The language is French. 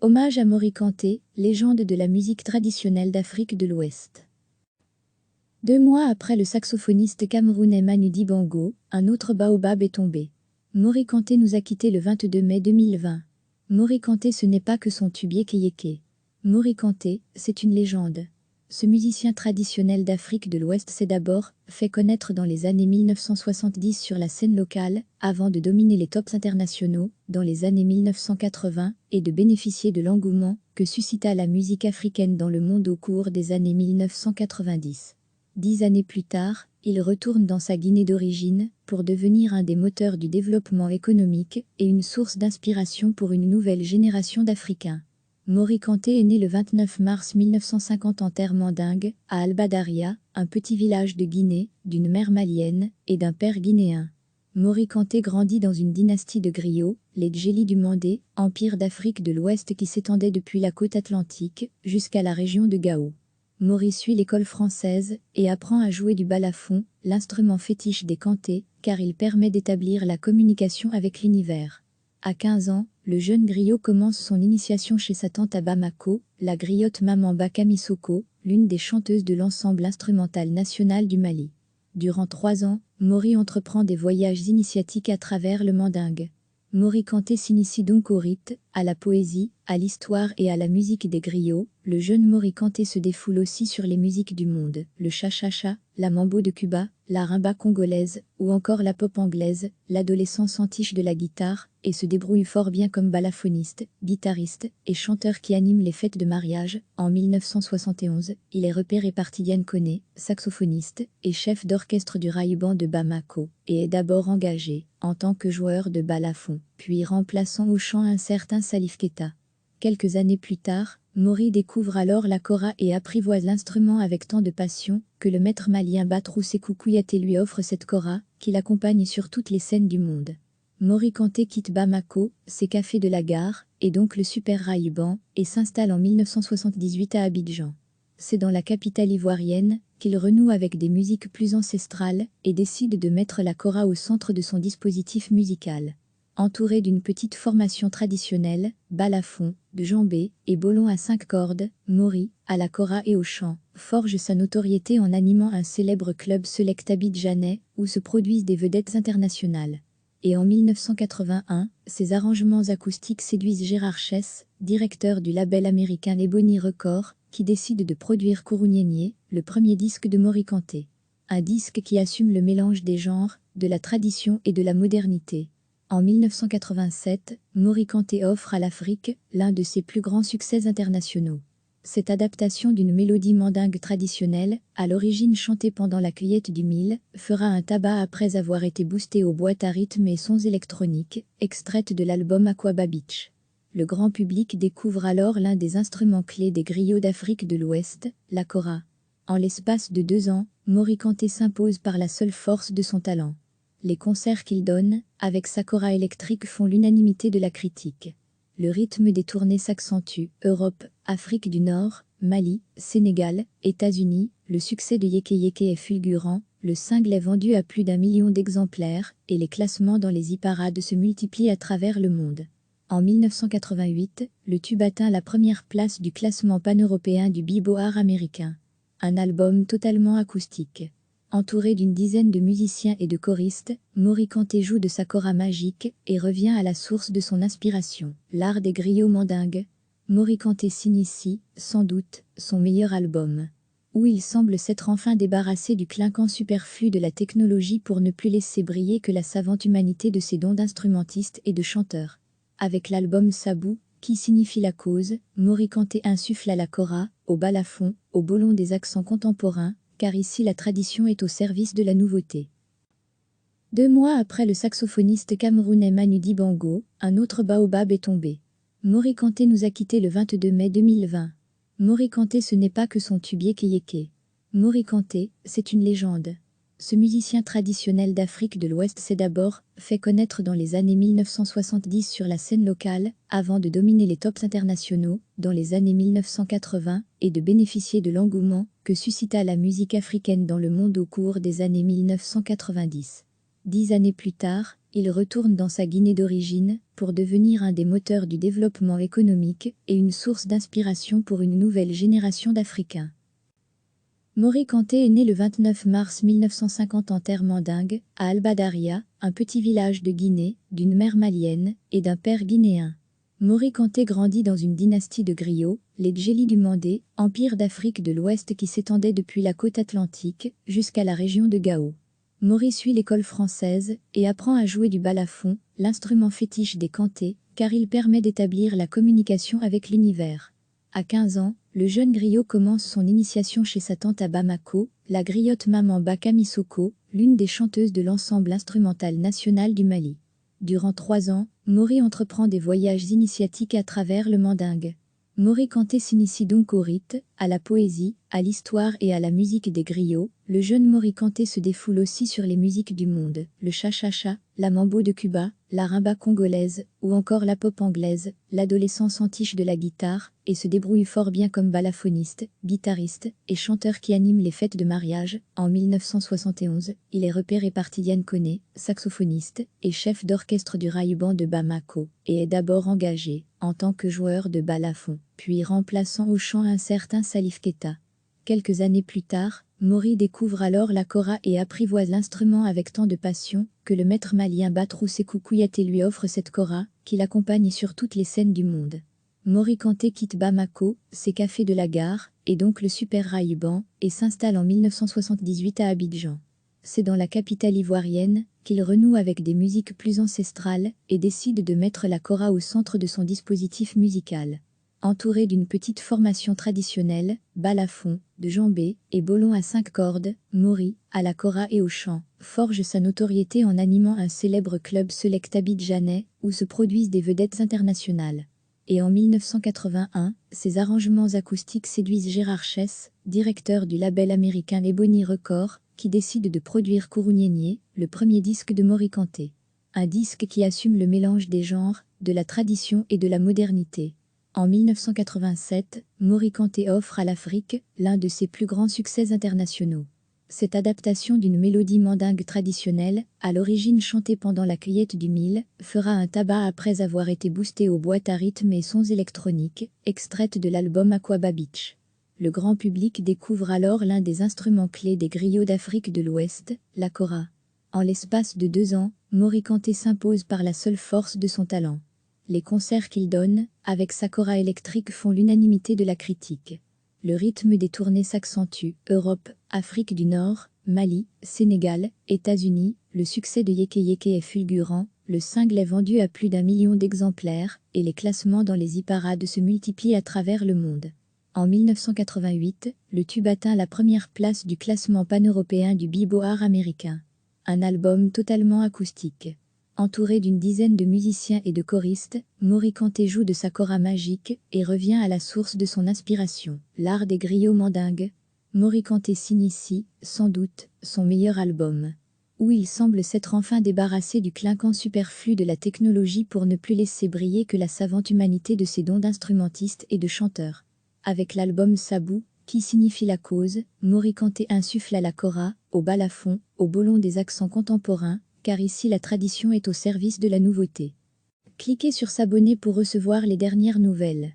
Hommage à Mori Kanté, légende de la musique traditionnelle d'Afrique de l'Ouest. 2 mois après le saxophoniste camerounais Manu Dibango, un autre baobab est tombé. Mori Kanté nous a quittés le 22 mai 2020. Mori Kanté, ce n'est pas que son tube Yéké Yéké. Mori Kanté, c'est une légende. Ce musicien traditionnel d'Afrique de l'Ouest s'est d'abord fait connaître dans les années 1970 sur la scène locale, avant de dominer les tops internationaux dans les années 1980 et de bénéficier de l'engouement que suscita la musique africaine dans le monde au cours des années 1990. 10 années plus tard, il retourne dans sa Guinée d'origine pour devenir un des moteurs du développement économique et une source d'inspiration pour une nouvelle génération d'Africains. Mori Kanté est né le 29 mars 1950 en terre mandingue, à Albadaria, un petit village de Guinée, d'une mère malienne et d'un père guinéen. Mori Kanté grandit dans une dynastie de griots, les Djeli du Mandé, empire d'Afrique de l'Ouest qui s'étendait depuis la côte atlantique jusqu'à la région de Gao. Mori suit l'école française et apprend à jouer du balafon, l'instrument fétiche des Kanté, car il permet d'établir la communication avec l'univers. À 15 ans, le jeune griot commence son initiation chez sa tante à Bamako, la griotte Maman Bakami Soko, l'une des chanteuses de l'ensemble instrumental national du Mali. Durant 3 ans, Mori entreprend des voyages initiatiques à travers le Mandingue. Mori Kanté s'initie donc au rite, à la poésie, à l'histoire et à la musique des griots. Le jeune Mori Kanté se défoule aussi sur les musiques du monde, le cha-cha-cha, la mambo de Cuba, la rumba congolaise ou encore la pop anglaise. L'adolescent s'entiche de la guitare et se débrouille fort bien comme balafoniste, guitariste et chanteur qui anime les fêtes de mariage. En 1971, il est repéré par Tidiane Koné, saxophoniste et chef d'orchestre du Raïban de Bamako, et est d'abord engagé en tant que joueur de balafon, puis remplaçant au chant un certain Salif Keita. Quelques années plus tard, Mori découvre alors la kora et apprivoise l'instrument avec tant de passion que le maître malien Batrou Sékou Kouyaté lui offre cette kora, qui l'accompagne sur toutes les scènes du monde. Mori Kanté quitte Bamako, ses cafés de la gare, et donc le Super Raïban, et s'installe en 1978 à Abidjan. C'est dans la capitale ivoirienne qu'il renoue avec des musiques plus ancestrales et décide de mettre la kora au centre de son dispositif musical. Entouré d'une petite formation traditionnelle, balafon, djembé et bolon à 5 cordes, Mori, à la kora et au chant, forge sa notoriété en animant un célèbre club select abidjanais où se produisent des vedettes internationales. Et en 1981, ses arrangements acoustiques séduisent Gérard Chess, directeur du label américain Ebony Records, qui décide de produire Kourouniénié, le premier disque de Mori Kanté. Un disque qui assume le mélange des genres, de la tradition et de la modernité. En 1987, Mori Kanté offre à l'Afrique l'un de ses plus grands succès internationaux. Cette adaptation d'une mélodie mandingue traditionnelle, à l'origine chantée pendant la cueillette du mil, fera un tabac après avoir été boostée aux boîtes à rythme et sons électroniques, extraite de l'album Aquaba Beach. Le grand public découvre alors l'un des instruments clés des griots d'Afrique de l'Ouest, la kora. En l'espace de 2 ans, Mori Kanté s'impose par la seule force de son talent. Les concerts qu'il donne, avec sa kora électrique, font l'unanimité de la critique. Le rythme des tournées s'accentue, Europe, Afrique du Nord, Mali, Sénégal, États-Unis, le succès de Yéké Yéké est fulgurant, le single est vendu à plus d'1 million d'exemplaires, et les classements dans les hit-parades se multiplient à travers le monde. En 1988, le tube atteint la première place du classement pan-européen du Billboard américain. Un album totalement acoustique. Entouré d'une dizaine de musiciens et de choristes, Mori Kanté joue de sa kora magique et revient à la source de son inspiration, l'art des griots mandingues. Mori Kanté signe ici, sans doute, son meilleur album, où il semble s'être enfin débarrassé du clinquant superflu de la technologie pour ne plus laisser briller que la savante humanité de ses dons d'instrumentiste et de chanteur. Avec l'album Sabou, qui signifie la cause, Mori Kanté insuffle à la kora, au balafon, au bolon des accents contemporains, car ici la tradition est au service de la nouveauté. 2 mois après le saxophoniste camerounais Manu Dibango, un autre baobab est tombé. Mori Kanté nous a quittés le 22 mai 2020. Mori Kanté, ce n'est pas que son tube Yéké Yéké. Mori Kanté, c'est une légende. Ce musicien traditionnel d'Afrique de l'Ouest s'est d'abord fait connaître dans les années 1970 sur la scène locale, avant de dominer les tops internationaux dans les années 1980 et de bénéficier de l'engouement que suscita la musique africaine dans le monde au cours des années 1990. 10 années plus tard, Il retourne dans sa Guinée d'origine pour devenir un des moteurs du développement économique et une source d'inspiration pour une nouvelle génération d'Africains. Mori Kanté est né le 29 mars 1950 en terre mandingue, à Albadaria, un petit village de Guinée, d'une mère malienne et d'un père guinéen. Mori Kanté grandit dans une dynastie de griots, les Djeli du Mandé, empire d'Afrique de l'Ouest qui s'étendait depuis la côte atlantique jusqu'à la région de Gao. Mori suit l'école française et apprend à jouer du balafon, l'instrument fétiche des Kanté, car il permet d'établir la communication avec l'univers. À 15 ans, le jeune griot commence son initiation chez sa tante à Bamako, la griotte maman Baka Missoko, l'une des chanteuses de l'ensemble instrumental national du Mali. Durant 3 ans, Mori entreprend des voyages initiatiques à travers le Mandingue. Mori Kanté s'initie donc au rite, à la poésie, à l'histoire et à la musique des griots. Le jeune Mori Kanté se défoule aussi sur les musiques du monde, le cha-cha-cha, la mambo de Cuba, la rumba congolaise, ou encore la pop anglaise. L'adolescent s'entiche de la guitare, et se débrouille fort bien comme balafoniste, guitariste, et chanteur qui anime les fêtes de mariage. En 1971, il est repéré par Tidiane Koné, saxophoniste, et chef d'orchestre du Raïban de Bamako, et est d'abord engagé, en tant que joueur de balafon, puis remplaçant au chant un certain Salif Keita. Quelques années plus tard, Mori découvre alors la kora et apprivoise l'instrument avec tant de passion que le maître malien Batrou Sékou Kouyaté lui offre cette kora, qui l'accompagne sur toutes les scènes du monde. Mori Kanté quitte Bamako, ses cafés de la gare, et donc le Super Raïban, et s'installe en 1978 à Abidjan. C'est dans la capitale ivoirienne qu'il renoue avec des musiques plus ancestrales et décide de mettre la kora au centre de son dispositif musical. Entouré d'une petite formation traditionnelle, balafon, de djembé et bolon à 5 cordes, Mori, à la kora et au chant, forge sa notoriété en animant un célèbre club select abidjanais où se produisent des vedettes internationales. Et en 1981, ses arrangements acoustiques séduisent Gérard Chess, directeur du label américain Ebony Records, qui décide de produire Kourouniénié, le premier disque de Mori Kanté. Un disque qui assume le mélange des genres, de la tradition et de la modernité. En 1987, Mori Kanté offre à l'Afrique l'un de ses plus grands succès internationaux. Cette adaptation d'une mélodie mandingue traditionnelle, à l'origine chantée pendant la cueillette du mil, fera un tabac après avoir été boostée aux boîtes à rythme et sons électroniques, extraite de l'album Aquaba Beach. Le grand public découvre alors l'un des instruments clés des griots d'Afrique de l'Ouest, la kora. En l'espace de 2 ans, Mori Kanté s'impose par la seule force de son talent. Les concerts qu'il donne, avec sa kora électrique, font l'unanimité de la critique. Le rythme des tournées s'accentue, Europe, Afrique du Nord, Mali, Sénégal, États-Unis, le succès de Yéké Yéké est fulgurant, le single est vendu à plus d'1 million d'exemplaires, et les classements dans les hit-parades se multiplient à travers le monde. En 1988, le tube atteint la première place du classement pan-européen du Billboard américain. Un album totalement acoustique. Entouré d'une dizaine de musiciens et de choristes, Mori Kanté joue de sa kora magique et revient à la source de son inspiration, l'art des griots mandingues. Mori Kanté s'initie, sans doute, son meilleur album, où il semble s'être enfin débarrassé du clinquant superflu de la technologie pour ne plus laisser briller que la savante humanité de ses dons d'instrumentiste et de chanteur. Avec l'album Sabou, qui signifie la cause, Mori Kanté insuffle à la kora, au balafon, au bolon des accents contemporains, car ici la tradition est au service de la nouveauté. Cliquez sur s'abonner pour recevoir les dernières nouvelles.